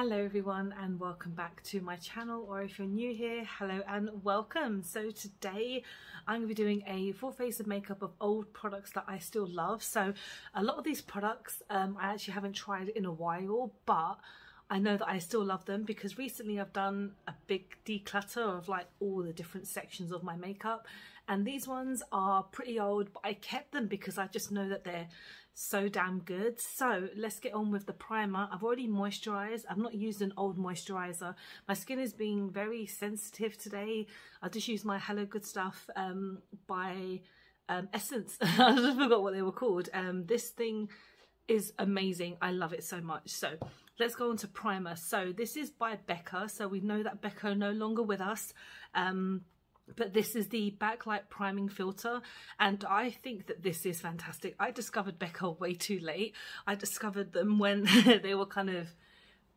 Hello everyone and welcome back to my channel, or if you're new here, hello and welcome. So today I'm going to be doing a full face of makeup of old products that I still love. So a lot of these products I actually haven't tried in a while, but I know that I still love them because recently I've done a big declutter of like all the different sections of my makeup, and these ones are pretty old, but I kept them because I just know that they're so damn good. So let's get on with the primer. I've already moisturized. I've not used an old moisturizer. My skin is being very sensitive today. I just used my Hello Good Stuff by Essence. I just forgot what they were called. This thing is amazing. I love it so much. So let's go on to primer. So this is by Becca. So we know that Becca no longer with us. But this is the Backlight priming filter, and I think that this is fantastic. I discovered Becca way too late. I discovered them when they were kind of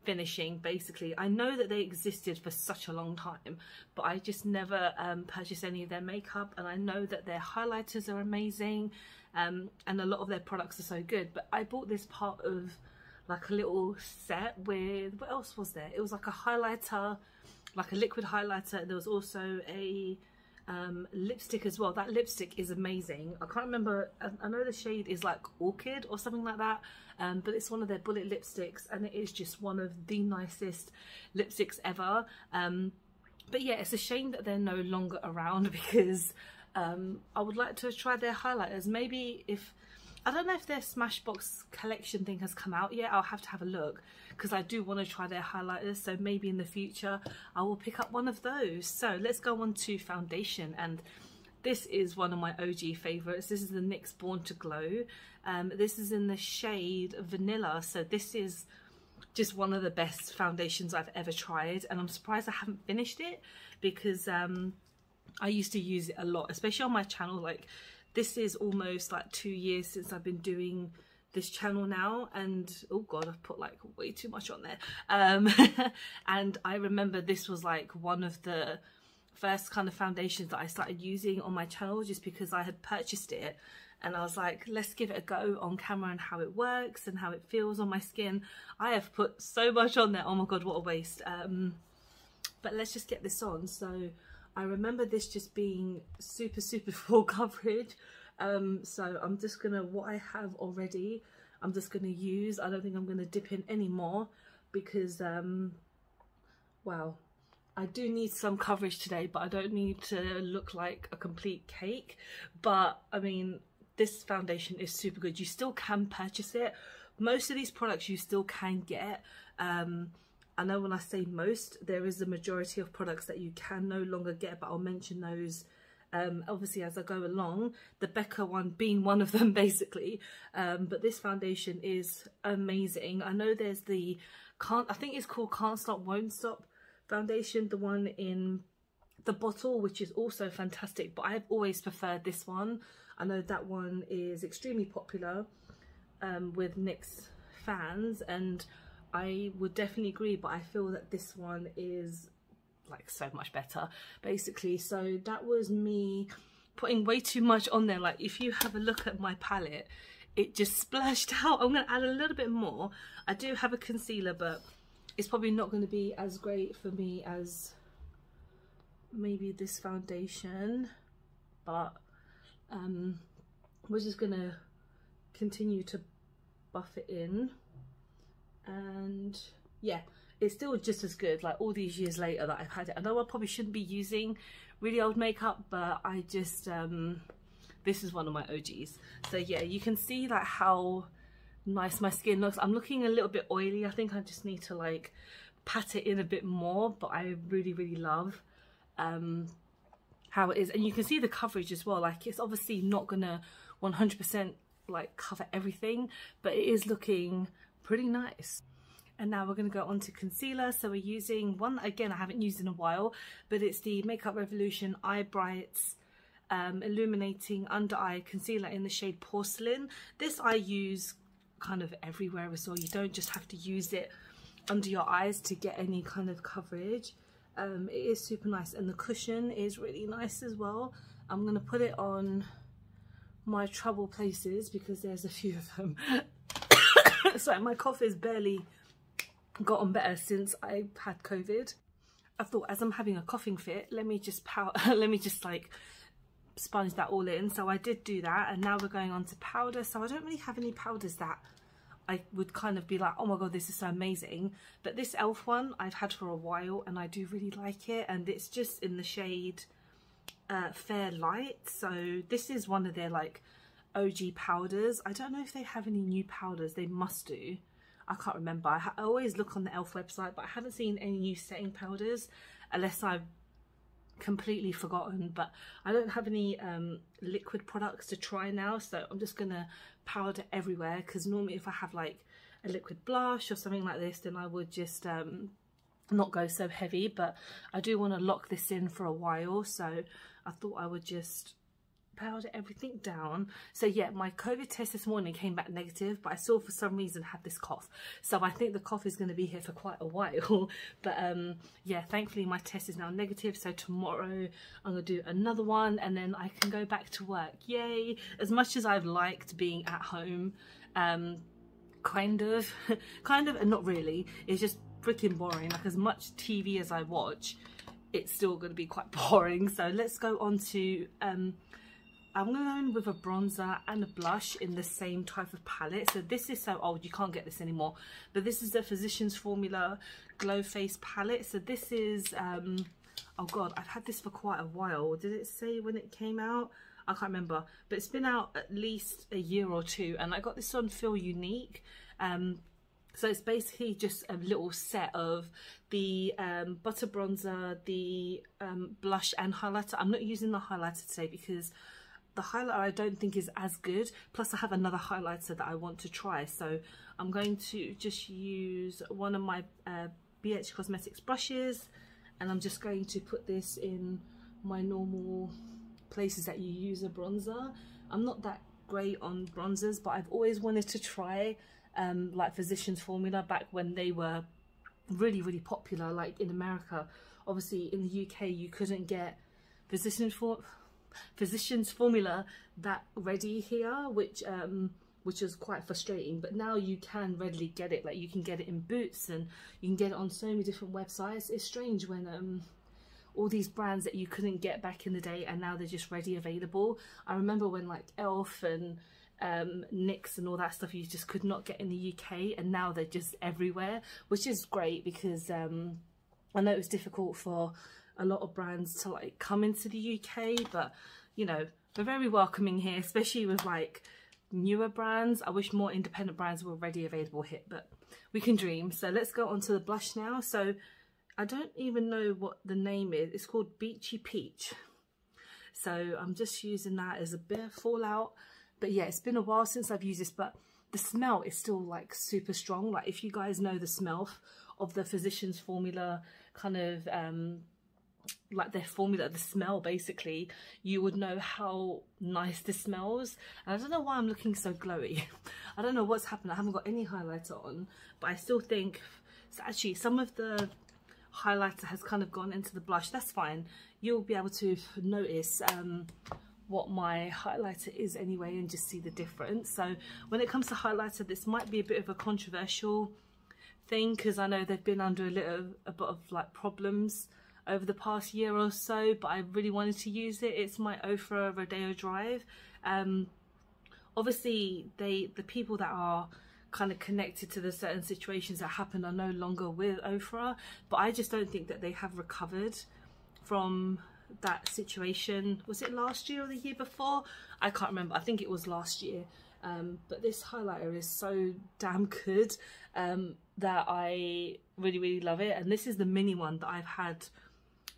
finishing, basically. I know that they existed for such a long time, but I just never purchased any of their makeup, and I know that their highlighters are amazing, and a lot of their products are so good. But I bought this part of like a little set with, what else was there? It was like a highlighter, like a liquid highlighter. There was also a lipstick as well. That lipstick is amazing. I can't remember, I know the shade is like Orchid or something like that, but it's one of their bullet lipsticks, and it is just one of the nicest lipsticks ever. But yeah, it's a shame that they're no longer around because I would like to try their highlighters. Maybe if, I don't know if their Smashbox collection thing has come out yet. I'll have to have a look because I do want to try their highlighters. So maybe in the future I will pick up one of those. So let's go on to foundation, and this is one of my OG favorites. This is the Nyx Born To Glow. This is in the shade Vanilla. So this is just one of the best foundations I've ever tried, and I'm surprised I haven't finished it because I used to use it a lot, especially on my channel. Like, this is almost like 2 years since I've been doing this channel now, and oh god, I've put like way too much on there. And I remember this was like one of the first kind of foundations that I started using on my channel, just because I had purchased it and I was like, let's give it a go on camera and how it works and how it feels on my skin. I have put so much on there, oh my god, what a waste. But let's just get this on. So I remember this just being super full coverage, so I'm just gonna, what I have already, I'm just gonna use. I don't think I'm gonna dip in anymore because wow, I do need some coverage today, but I don't need to look like a complete cake. But I mean, this foundation is super good. You still can purchase it. Most of these products you still can get. I know when I say most, there is a majority of products that you can no longer get, but I'll mention those obviously as I go along, the Becca one being one of them basically. But this foundation is amazing. I know there's the, I think it's called Can't Stop Won't Stop foundation, the one in the bottle, which is also fantastic, but I've always preferred this one. I know that one is extremely popular with NYX fans, and I would definitely agree, but I feel that this one is like so much better basically. So that was me putting way too much on there. Like, if you have a look at my palette, it just splashed out. I'm going to add a little bit more. I do have a concealer, but it's probably not going to be as great for me as maybe this foundation, but we're just going to continue to buff it in. And yeah, it's still just as good, like all these years later that I've had it. I know I probably shouldn't be using really old makeup, but I just this is one of my OGs. So yeah, you can see like how nice my skin looks. I'm looking a little bit oily. I think I just need to like pat it in a bit more, but I really love how it is. And you can see the coverage as well. Like, it's obviously not gonna 100% like cover everything, but it is looking pretty nice. And now we're going to go on to concealer. So we're using one that, again, I haven't used in a while, but it's the Makeup Revolution Eye Brights Illuminating Under Eye Concealer in the shade Porcelain. This I use kind of everywhere as well. You don't just have to use it under your eyes to get any kind of coverage. It is super nice, and the cushion is really nice as well. I'm going to put it on my trouble places because there's a few of them. So my cough is barely gotten better since I had COVID. I thought, as I'm having a coughing fit, let me just let me just like sponge that all in. So I did do that, and now we're going on to powder. So I don't really have any powders that I would kind of be like, oh my god, this is so amazing. But this e.l.f. one I've had for a while and I do really like it, and it's just in the shade Fair Light. So this is one of their like OG powders. I don't know if they have any new powders. They must do. I can't remember. I always look on the e.l.f. website, but I haven't seen any new setting powders unless I've completely forgotten. But I don't have any liquid products to try now, so I'm just gonna powder everywhere, because normally if I have like a liquid blush or something like this, then I would just not go so heavy. But I do want to lock this in for a while, so I thought I would just powder everything down. So yeah, my COVID test this morning came back negative, but I still for some reason had this cough, so I think the cough is going to be here for quite a while. But yeah, thankfully my test is now negative, so tomorrow I'm gonna do another one and then I can go back to work. Yay! As much as I've liked being at home, kind of and not really, it's just freaking boring. Like, as much TV as I watch, it's still going to be quite boring. So let's go on to I'm going with a bronzer and a blush in the same type of palette. So this is so old, you can't get this anymore. But this is the Physicians Formula Glow Face palette. So this is, oh god, I've had this for quite a while. Did it say when it came out? I can't remember. But it's been out at least a year or two. And I got this on Feel Unique. So it's basically just a little set of the butter bronzer, the blush and highlighter. I'm not using the highlighter today because the highlighter I don't think is as good. Plus I have another highlighter that I want to try. So I'm going to just use one of my BH Cosmetics brushes, and I'm just going to put this in my normal places that you use a bronzer. I'm not that great on bronzers, but I've always wanted to try like Physicians Formula back when they were really popular, like in America. Obviously in the UK you couldn't get Physicians Formula that ready here, which is quite frustrating. But now you can readily get it. Like, you can get it in Boots and you can get it on so many different websites. It's strange when all these brands that you couldn't get back in the day and now they're just ready available. I remember when like e.l.f. and Nyx and all that stuff you just could not get in the UK, and now they're just everywhere, which is great because I know it was difficult for a lot of brands to like come into the UK, but you know, we're very welcoming here, especially with like newer brands. I wish more independent brands were already available here, but we can dream. So let's go on to the blush now. So I don't even know what the name is. It's called Beachy Peach. So I'm just using that as a bit of fallout. But yeah, it's been a while since I've used this, but the smell is still like super strong. Like, if you guys know the smell of the Physicians Formula kind of like their formula, the smell basically, you would know how nice this smells. And I don't know why I'm looking so glowy. I don't know what's happened. I haven't got any highlighter on, but I still think, so actually some of the highlighter has kind of gone into the blush. That's fine. You'll be able to notice what my highlighter is anyway and just see the difference. So when it comes to highlighter, this might be a bit of a controversial thing because I know they've been under a bit of like problems over the past year or so, but I really wanted to use it. It's my Ofra Rodeo Drive. Obviously the people that are kind of connected to the certain situations that happened are no longer with Ofra, but I just don't think that they have recovered from that situation. Was it last year or the year before? I can't remember. I think it was last year. But this highlighter is so damn good that I really love it. And this is the mini one that I've had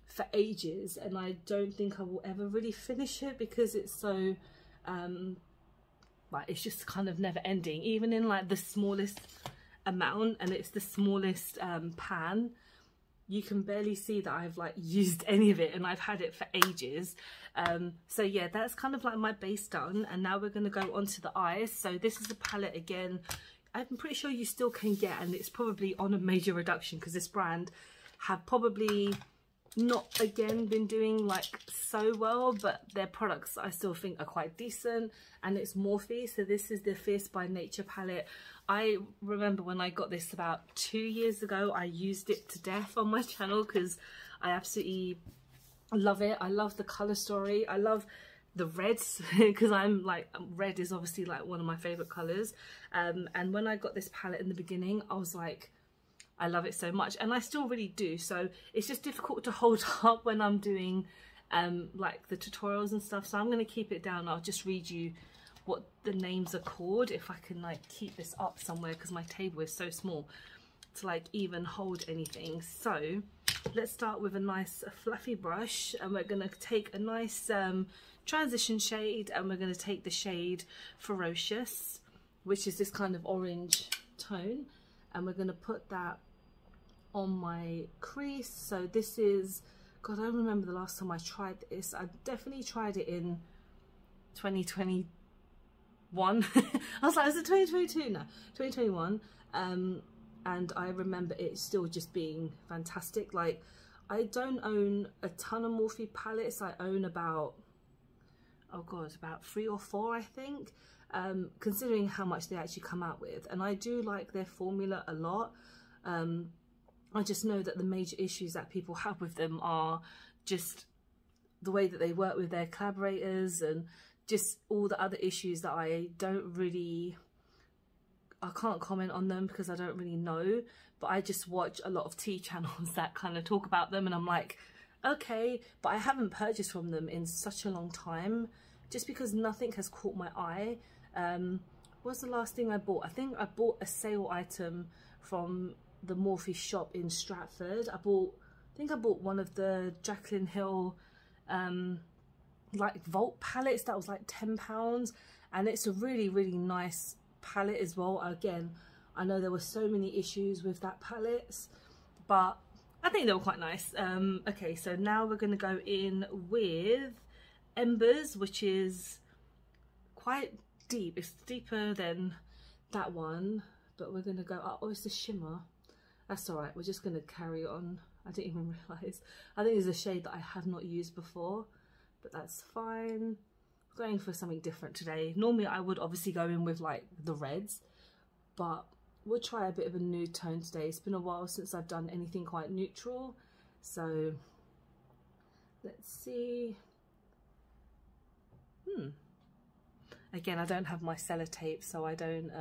for ages, and I don't think I will ever really finish it because it's so like, it's just kind of never ending, even in like the smallest amount, and it's the smallest pan. You can barely see that I've like used any of it, and I've had it for ages. So yeah, that's kind of like my base done, and now we're going to go on to the eyes. So this is a palette again, I'm pretty sure you still can get, and it's probably on a major reduction because this brand have probably not again been doing like so well, but their products I still think are quite decent, and it's Morphe. So this is the Fierce by Nature palette. I remember when I got this about 2 years ago, I used it to death on my channel because I absolutely love it. I love the color story. I love the reds because I'm like, red is obviously like one of my favorite colors. And when I got this palette in the beginning, I was like, I love it so much, and I still really do. So it's just difficult to hold up when I'm doing like the tutorials and stuff. So I'm going to keep it down. I'll just read you what the names are called if I can like keep this up somewhere, because my table is so small to like even hold anything. So let's start with a nice fluffy brush, and we're going to take a nice transition shade, and we're going to take the shade Ferocious, which is this kind of orange tone, and we're going to put that on my crease. So this is, God, I don't remember the last time I tried this. I definitely tried it in 2021. I was like, is it 2022? No, 2021. And I remember it still just being fantastic. Like, I don't own a ton of Morphe palettes. I own about, oh God, about 3 or 4, I think, considering how much they actually come out with. And I do like their formula a lot. I just know that the major issues that people have with them are just the way that they work with their collaborators, and just all the other issues that I can't comment on them because I don't really know, but I just watch a lot of tea channels that kind of talk about them, and I'm like, okay, but I haven't purchased from them in such a long time just because nothing has caught my eye. What's the last thing I bought? I think I bought a sale item from the Morphe shop in Stratford. I think I bought one of the Jaclyn Hill like Vault palettes that was like £10, and it's a really, really nice palette as well. Again, I know there were so many issues with that palette, but I think they were quite nice. Okay, so now we're going to go in with Embers, which is quite deep. It's deeper than that one, but we're going to go up. Oh, it's the shimmer. That's all right. We're just going to carry on. I didn't even realise. I think it's a shade that I have not used before, but that's fine. Going for something different today. Normally I would obviously go in with like the reds, but we'll try a bit of a nude tone today. It's been a while since I've done anything quite neutral, so let's see. Again, I don't have my sellotape, so I don't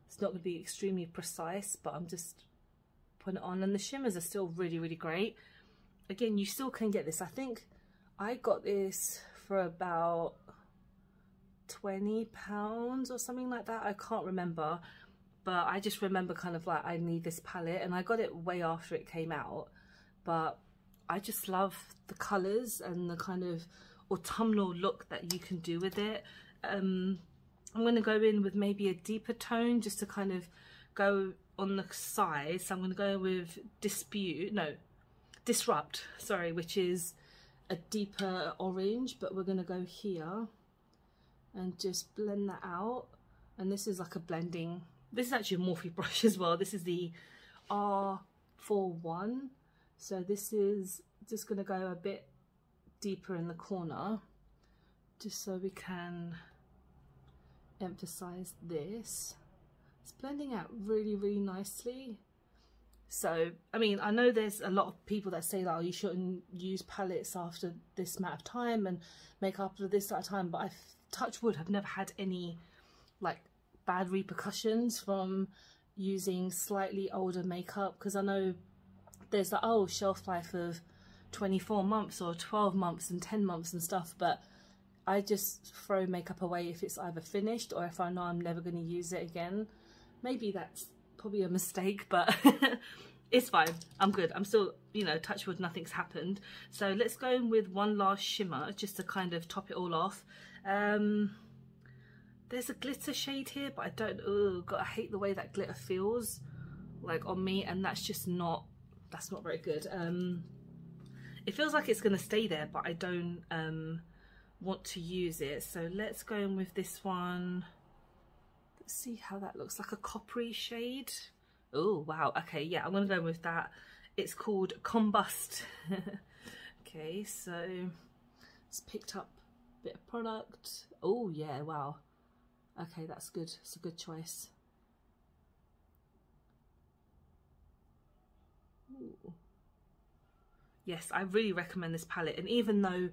it's not going to be extremely precise, but I'm just putting it on, and the shimmers are still really, really great. Again, you still can get this. I think I got this for about £20 or something like that. I can't remember, but I just remember kind of like, I need this palette, and I got it way after it came out, but I just love the colours and the kind of autumnal look that you can do with it. I'm going to go in with maybe a deeper tone just to kind of go on the side. So I'm going to go with Disrupt, sorry, which is a deeper orange, but we're going to go here and just blend that out. And this is like a blending, this is actually a Morphe brush as well. This is the R41, so this is just going to go a bit deeper in the corner just so we can emphasize this. It's blending out really, really nicely. So, I mean, I know there's a lot of people that say that, oh, you shouldn't use palettes after this amount of time and makeup after this amount of time, but I've, touch wood, have never had any like bad repercussions from using slightly older makeup, because I know there's the shelf life of 24 months or 12 months and 10 months and stuff, but I just throw makeup away if it's either finished or if I know I'm never going to use it again. Maybe that's probably a mistake, but it's fine. I'm good. I'm still, you know, touch wood, nothing's happened. So let's go in with one last shimmer just to kind of top it all off. There's a glitter shade here, but I don't, God, I hate the way that glitter feels like on me, and that's just not, that's not very good. It feels like it's going to stay there, but I don't want to use it. So let's go in with this one. Let's see how that looks, like a coppery shade. Oh wow, okay, yeah, I'm gonna go with that. It's called Combust. Okay, so it's picked up a bit of product. Oh yeah, wow. Okay, that's good. It's a good choice. Ooh. Yes, I really recommend this palette, and even though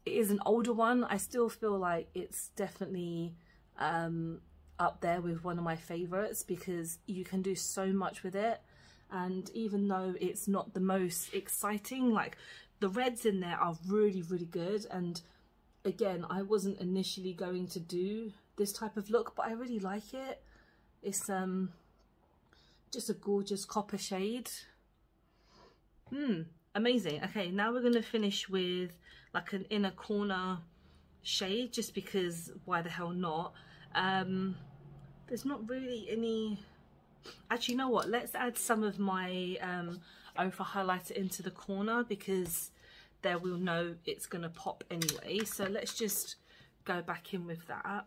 it is an older one, I still feel like it's definitely up there with one of my favorites, because you can do so much with it. And even though it's not the most exciting, like the reds in there are really, really good. And again, I wasn't initially going to do this type of look, but I really like it. It's just a gorgeous copper shade. Amazing. Okay, now we're going to finish with like an inner corner shade, just because why the hell not. There's not really any. Actually, you know what, let's add some of my over highlighter into the corner, because there we'll know it's going to pop anyway. So let's just go back in with that.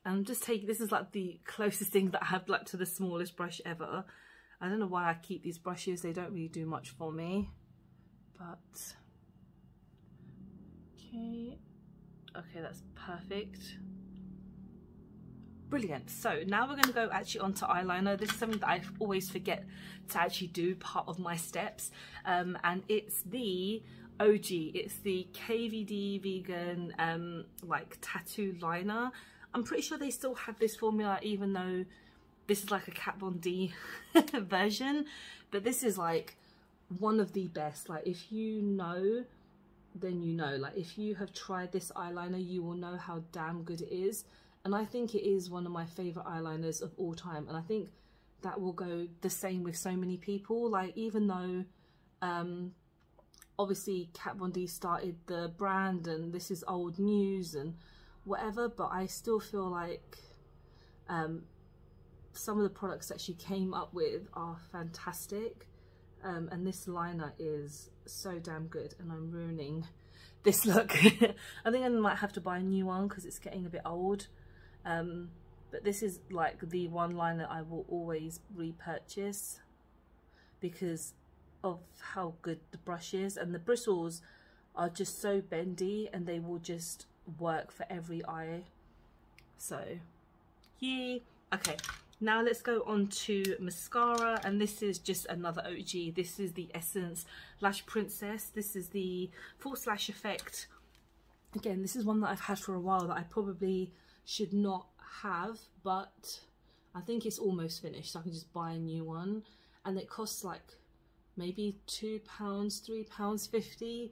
And just take, this is like the closest thing that I have like to the smallest brush ever. I don't know why I keep these brushes, they don't really do much for me, but okay, that's perfect. Brilliant. So now we're going to go actually onto eyeliner. This is something that I always forget to actually do, part of my steps, and it's the OG, it's the KVD vegan like tattoo liner. I'm pretty sure they still have this formula, even though this is like a Kat Von D version, but this is like one of the best. Like if you know, then you know. Like if you have tried this eyeliner, you will know how damn good it is. And I think it is one of my favorite eyeliners of all time, and I think that will go the same with so many people. Like even though obviously Kat Von D started the brand and this is old news and whatever, but I still feel like some of the products that she came up with are fantastic, and this liner is so damn good. And I'm ruining this look. I think I might have to buy a new one because it's getting a bit old, but this is like the one liner I will always repurchase because of how good the brush is, and the bristles are just so bendy and they will just work for every eye. So yeah. Okay, now let's go on to mascara, and this is just another OG. This is the Essence Lash Princess. This is the False Lash Effect. Again, this is one that I've had for a while that I probably should not have, but I think it's almost finished, so I can just buy a new one. And it costs like maybe £2, £3.50.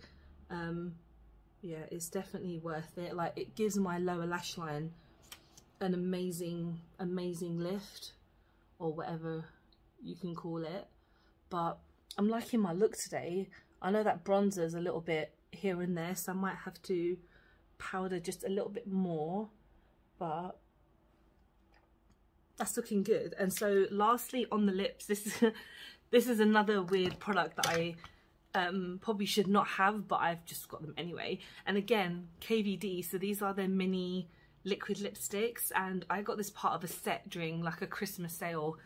Yeah, it's definitely worth it. Like it gives my lower lash line an amazing lift, or whatever you can call it. But I'm liking my look today. I know that bronzer's a little bit here and there, so I might have to powder just a little bit more, but that's looking good. And so lastly, on the lips, this is another weird product that I probably should not have, but I've just got them anyway. And again, KVD, so these are their mini liquid lipsticks, and I got this part of a set during like a Christmas sale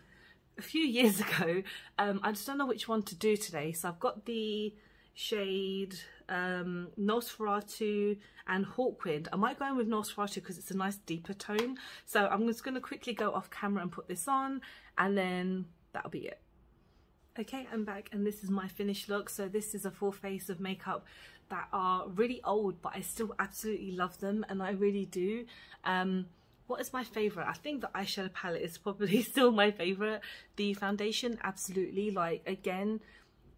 a few years ago. I just don't know which one to do today, so I've got the shade Nosferatu and Hawkwind. I might go in with Nosferatu because it's a nice deeper tone, so I'm just going to quickly go off camera and put this on, and then that'll be it. Okay, I'm back, and this is my finished look. So this is a full face of makeup that are really old, but I still absolutely love them, and I really do. What is my favorite? I think the eyeshadow palette is probably still my favorite. The foundation, absolutely. Like again,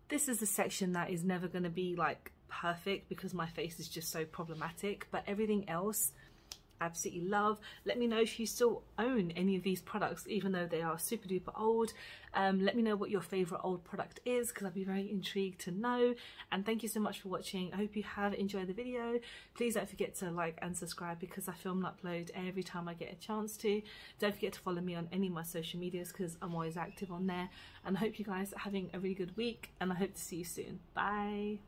this is a section that is never going to be like perfect because my face is just so problematic, but everything else absolutely love. Let me know if you still own any of these products, even though they are super duper old. Let me know what your favorite old product is, because I'd be very intrigued to know. And thank you so much for watching. I hope you have enjoyed the video. Please don't forget to like and subscribe, because I film and upload every time I get a chance to. Don't forget to follow me on any of my social medias, because I'm always active on there. And I hope you guys are having a really good week, and I hope to see you soon. Bye.